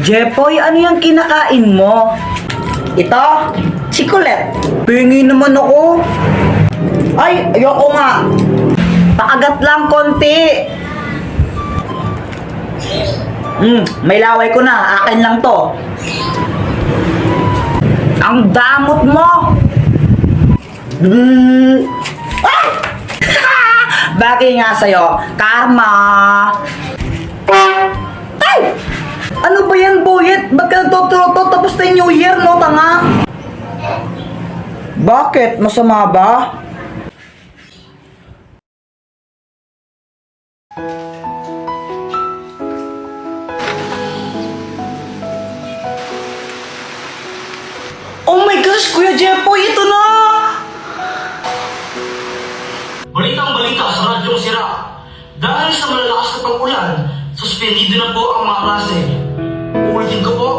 Jepoy, ano yung kinakain mo? Ito? Chikolet. Pingi naman ako. Ay, ayoko nga. Pakagat lang konti. May laway ko na. Akin lang to. Ang damot mo. Ah! Bagay nga sa'yo. Karma. Ay! Ano ba yan, Boyet? Ba't ka nagtututo tapos na yung New Year, no, tanga? Bakit? Masama ba? Oh my gosh, Kuya Jepoy, ito na! Balitang-balita sa Radyong Sira. Dahil sa malalakas na pag-ulan, suspendido na po ang mga klase. Uulitin ko po,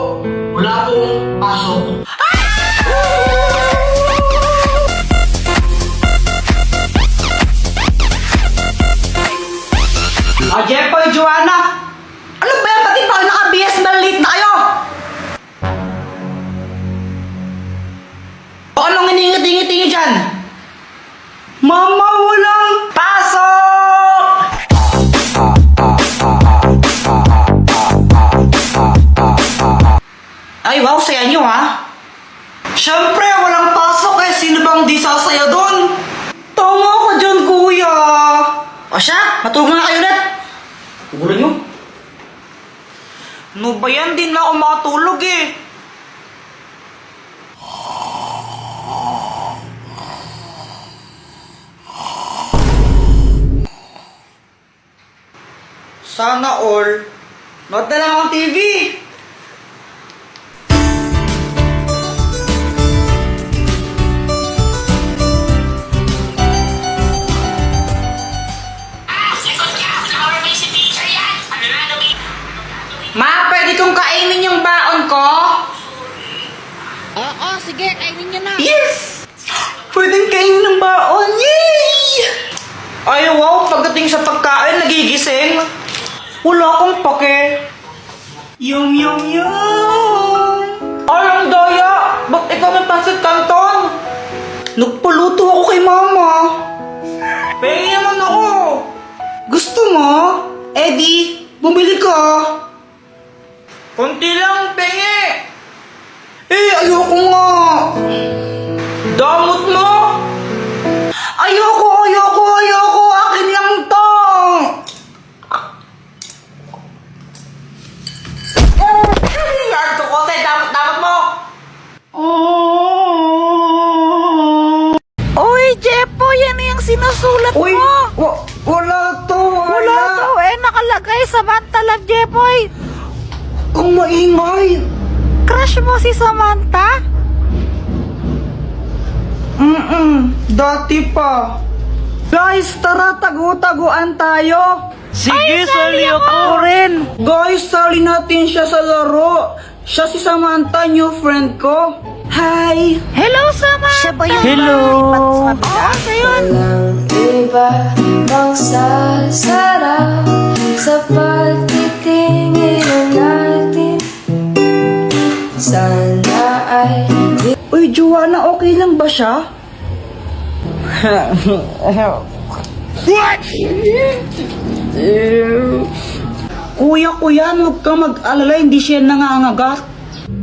wala pong pasok. Jepoy, Joanna! Ano ba yan? Pati pa naka-BS na late na kayo! O anong iningi-tingi-tingi dyan? Mama, walang pasok! Ay, wow, saya nyo ha? Siyempre, walang pasok eh. Sino bang di sasaya doon? Tama ka dyan, kuya. O siya, matulog na kayo ulit. Tugulan nyo. Ano ba yan? Di na ako makatulog eh. Sana all. Nood na lang ang TV. Ma, pwede kong kainin yung baon ko? Oo, sige, kainin niyo na. Yes! Pwedeng kainin ng baon. Yay! Ay, wow, pagdating sa pagkain, nagigising. Wala akong pake. Yum, yum, yum. Ay, ang daya! Ba't ikaw may pansit canton? Nagpaluto ako kay mama. Pengi naman ako. Gusto mo? Eddie, bumili ka. Konti lang, pengi. Eh, ayoko nga. Damot mo. Ayoko. Akin lang to. Yardo ko sa'yo, damot mo. Uy, Jepoy, ano yung sinusulat Uy, mo? wala to. Wala daw nakalagay Samantha Love, Jepoy. Kung maingay. Crush mo si Samantha? Dati pa. Guys, tara, tago-taguan tayo. Sige, sali ako rin. Guys, sali natin siya sa laro. Siya si Samantha, new friend ko. Hi. Hello, Samantha. Siya ba yung Hello. Oo, siya yun. Walang iba bang sasarap sa pagtitingin natin. Sana ay Uy, Joanna, okay lang ba siya? Kuya, huwag kang mag-alala, hindi siya nangangagat.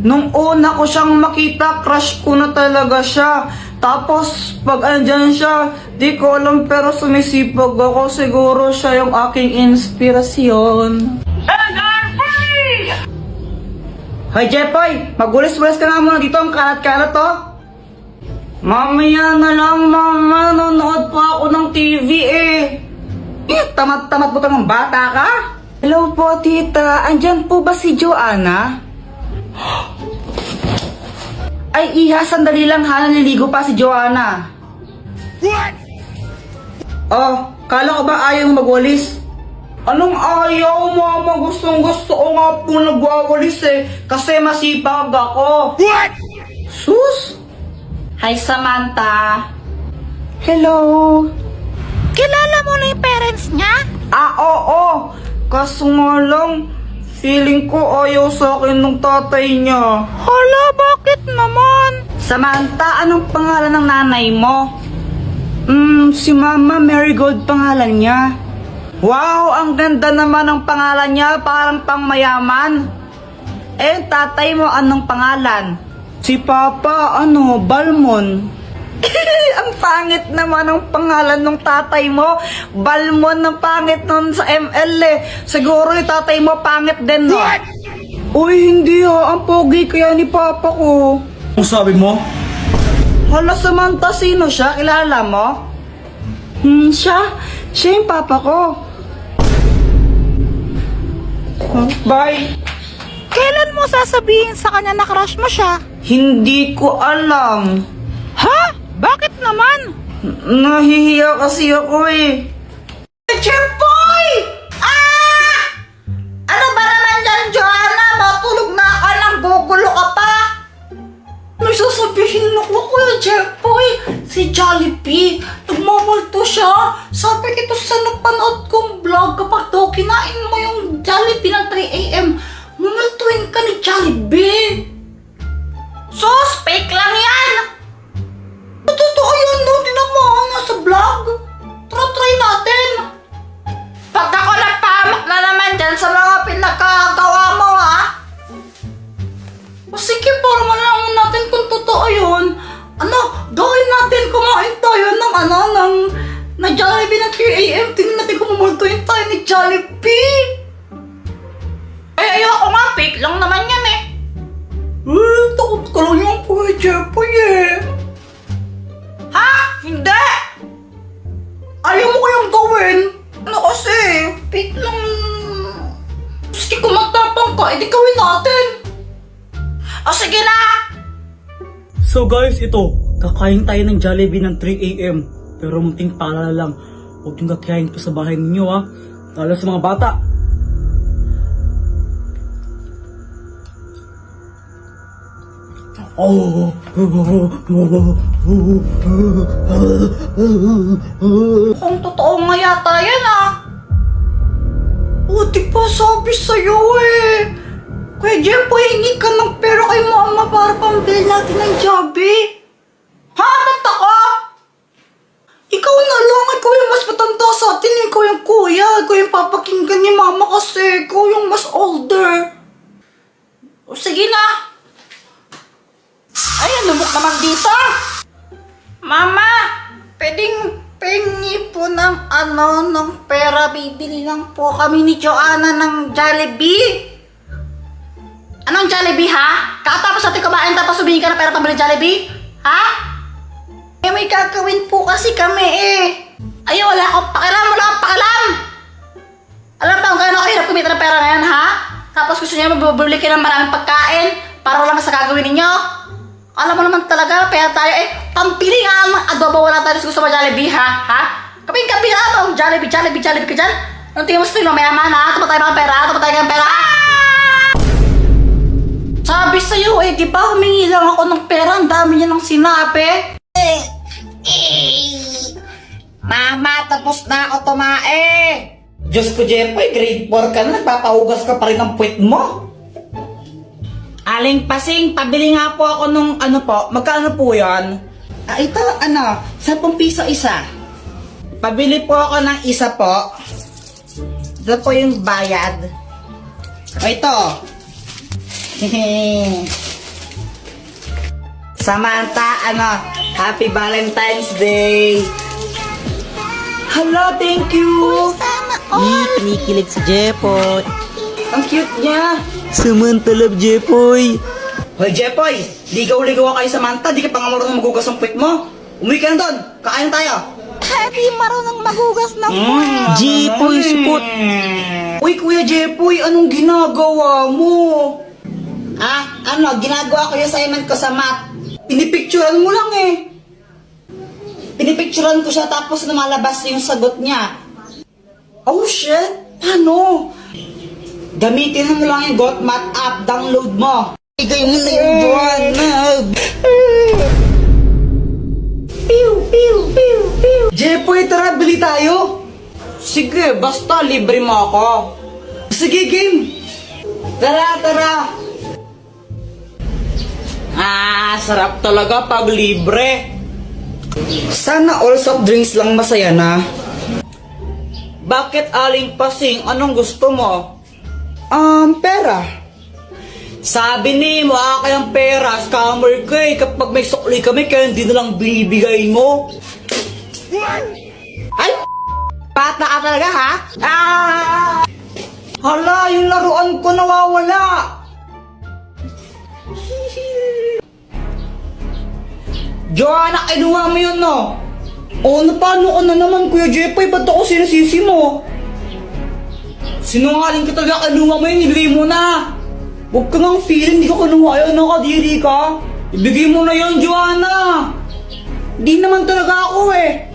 Nung una ko siyang makita, crush ko na talaga siya. Tapos, pag andyan siya, di ko alam pero sumisipag ako. Siguro siya yung aking inspirasyon. Hoy, Jepoy! Magulis-gulis ka nga muna dito. Ang kalat-kalat to. Mamaya na lang, mama. Nanonood pa ako ng TV eh. Tamad-tamad mo ng bata ka? Hello po, tita. Andyan po ba si Joanna? Ay, iha, sandali lang ha. Naliligo pa si Joanna. What? Oh, kala ko ba ayaw magwalis? Anong ayaw, mama? Gustong-gusto ko nga po nagwawalis eh. Kasi masipag ako. What? Sus? Hi, Samantha. Hello. Kilala mo na yung parents niya? Oo. Kaso nga lang, Feeling ko ayaw sa akin ng tatay niya. Hala, bakit naman? Samantha, anong pangalan ng nanay mo? Si Mama Marigold pangalan niya. Wow, ang ganda naman ng pangalan niya, parang pangmayaman. Eh, tatay mo, anong pangalan? Si Papa, Balmon. Ang pangit naman ang pangalan ng tatay mo. Balmon, ang pangit nun sa ML eh. Siguro yung tatay mo pangit din, no? Uy, hindi ang pogi kaya ni Papa ko. Ang sabi mo? Hala, Samantha, sino siya? Kilala mo? Siya yung Papa ko. Bye. Kailan mo sasabihin sa kanya na crush mo siya? Hindi ko alam. Ha? Bakit naman? Nahihiya kasi ako eh. Jempoy! Ano ba naman dyan, Joanna? Matulog na ka lang, gugulo ka pa. May sasabihin ako, Kuya Jempoy. Si Jollibee, nagmamulto siya. Sabi ito sa napanood kong vlog, kapag daw kinain mo yung Jollibee ng 3 AM, mumultuin ka ni Jollibee. Sus, fake lang yan! Totoo yun, no? Tinamaan nga sa vlog. Try natin. Pag ako nagpahamak na naman dyan sa mga pinagkagawa mo, ha? O sige, para malaman natin kung totoo yun. Gawin natin, kumain tayo ng Jollibee na 3 AM. Tingnan natin kung mumultuin tayo ni Jollibee. Ay, ayoko nga, fake lang naman yan eh. Takot ka lang yung Kuya Jempoy eh. Ha? Hindi! Ayaw mo kayang gawin? Ano kasi? Fake lang. Sige, kung magtapang ka, edi gawin natin. O sige na! So guys, ito, kakain tayo ng Jollibee ng 3 AM. Pero munting paalala lang, huwag yung kakain ko sa bahay ninyo ha. Lalo sa mga bata. Kung totoo nga yata yan ah. O, di ba sabi sa'yo eh. Kuya Jempoy, hingi ka ng pera kay mama para pambili natin ng Jollibee. Ha? Ba't ako? Ikaw na lang. Ikaw yung mas matanda sa atin. Ikaw yung kuya. Ikaw yung papakinggan ni mama kasi. Ikaw yung mas older. O, sige na. Ay, lumok naman dito. Mama, pwedeng pengi po ng ng pera. Bibili lang po kami ni Joanna ng Jollibee. Anong Jollibee, ha? Kakatapos natin kumain tapos subihin ka ng pera pambili Jollibee? Ha? Eh, may gagawin po kasi kami eh. Ay, wala akong pakialam. Alam ba kung gaano kahirap kumita ng pera ngayon, ha? Tapos gusto niya mabibili kayo ng maraming pagkain para wala sa gagawin ninyo? Alam mo naman talaga, pera tayo eh. Pambili nga ang adobo, wala tayo gusto mo Jollibee, ha? Kaping-kapi na mo, Jollibee ka dyan? Anong tingin mo sa tingin mo, mayaman, ha? Tumatay ng pera, Sabi sa'yo eh, di ba humingi lang ako ng pera, ang dami niya nang sinabi. Mama, tapos na ako tumae. Diyos ko, Jempoy, grade 4 ka na, nagpapahugas ka pa rin ng puwet mo. Aling Pasing, pabili nga po ako nung magkano po yan? Ito, 10 piso isa. Pabili po ako ng isa po. Ito po yung bayad. O ito. Samantha, Happy Valentine's Day! Hello, thank you! Sana all. Kinikilig si Jepoy. Ang cute niya! Samantha love Jepoy. Hoy, Jepoy! Ligaw-ligaw kayo, Samantha. Di ka pa nga marunong magugas ang puwet mo. Umuwi ka na doon! Kakain tayo! Di marunong magugas ng Jepoy, supot. Uy, Kuya Jepoy, anong ginagawa mo? Ginagawa ko yung assignment ko sa math. Pinipicturan mo lang eh. Pinipicturan ko siya tapos lumalabas yung sagot niya. Oh shit! Paano? Gamitin mo lang yung GotMath app, download mo. Igay mo na yung Jepoy, tara, bili tayo. Sige, basta libre mo ako. Sige, game. Tara, tara! Ah, sarap talaga pag libre. Sana all soft drinks lang masaya na. Bakit aling pasing? Anong gusto mo? Pera. Sabi ni mo, kayang pera, scammer ka eh. Kapag may sukli kami, kaya hindi na lang binibigay mo. Ay! Bata ka talaga, ha? Hala, yung laruan ko nawawala. Joanna, kinuha mo yun, no? O, paano ka na naman, Kuya Jepoy? Ba't ako sinasisi mo? Sinungaling ka talaga, kinuha mo yun, ibigay mo na. Huwag ka ngang feeling, di ka kinuha yun, nakadiri ka. Ibigay mo na yun, Joanna. Di naman talaga ako eh.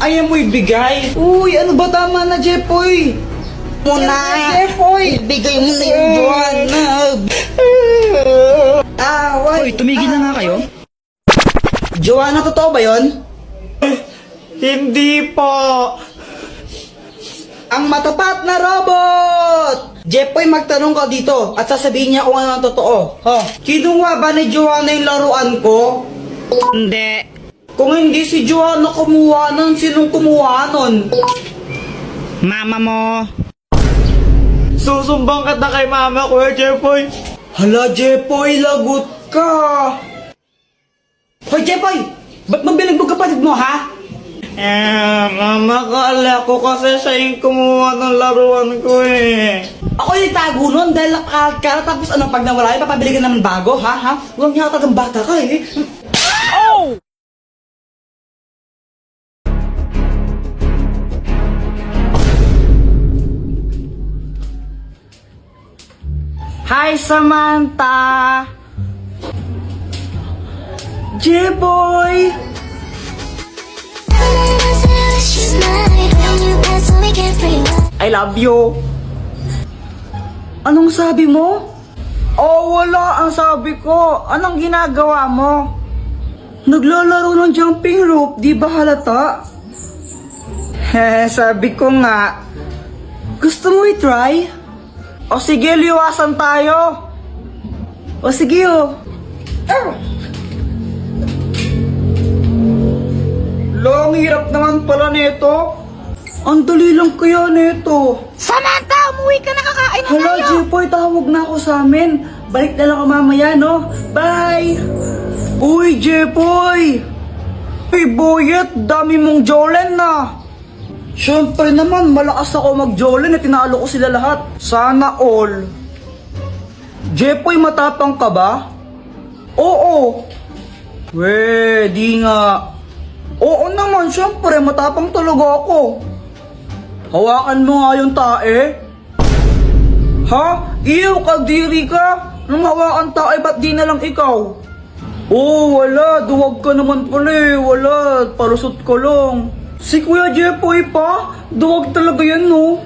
Ayaw mo ibigay? Uy, ano ba tama na, Jepoy? Muna. Jepoy! Ibigay mo na yun, Joanna. Uy, tumigil na nga kayo. Joanna, totoo ba yun? Hindi po. Ang matapat na robot! Jepoy, magtanong ka dito at sasabihin niya kung ano ang totoo. Kinuha ba ni Joanna yung laruan ko? Hindi. Kung hindi si Joanna kumuha nun, sinong kumuha nun? Mama mo. Susumbang ka na kay mama ko, Jepoy. Hala, Jepoy, lagot ka. Hoy, Jepoy! Ba't mabilag mo kapatid mo, ha? Mama, kala ko kasi siya yung kumuha ng laruan ko eh. Ako yung itago nun dahil nakakala tapos ano, pag nawala yun, papabili ka naman bago, ha? Huwag niya katagang bata ka eh. Hi, Samantha! J-Boy! I love you! Anong sabi mo? Oh, wala ang sabi ko. Anong ginagawa mo? Naglalaro ng jumping rope, di ba halata? Sabi ko nga. Gusto mo i-try? O sige, liwasan tayo. O sige, oh. Long hirap naman pala nito. Ang dali lang kaya nito. Samantha, umuwi ka na, kakain na Hala, tayo. Jepoy, tawag na ako sa amin. Balik na lang ako mamaya, no? Bye! Uy, Jepoy! Hey, Boyet, dami mong jolen na. Siyempre naman, malakas ako mag-jolen at tinalo ko sila lahat. Sana all. Jepoy, matapang ka ba? Oo. We, di nga. Oo naman, siyempre, matapang talaga ako. Hawakan mo nga yung tae. Ha? Iyo, kadiri ka. Nung hawakan tae, ba't di na lang ikaw? Oo, wala. Duwag ka naman pala eh. Wala. Palusot ko lang. Si Kuya Jepoy pa? Duwag talaga yan, no?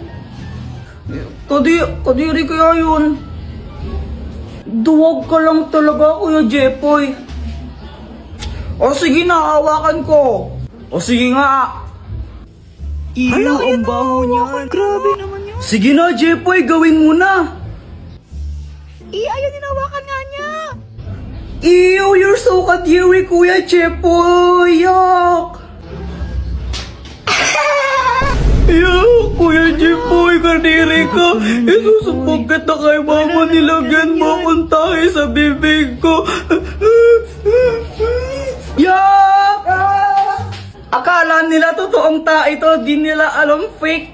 Kadiri kaya yun. Duwag ka lang talaga, Kuya Jepoy. O sige na, hawakan ko. O sige nga. Iyo, ang baho niyan. Grabe naman yun. Sige na, Jepoy, gawin mo na. Ayaw, ninawakan nga niya. Ew, you're so kadiri, Kuya Jepoy. Yuck. Yuck, Kuya Jepoy, kadiri ka. Isusubog ka na kay mama, nilagyan mo akong tae sa bibig ko. Yuck! Akala nila totoong tae to, di nila alam fake.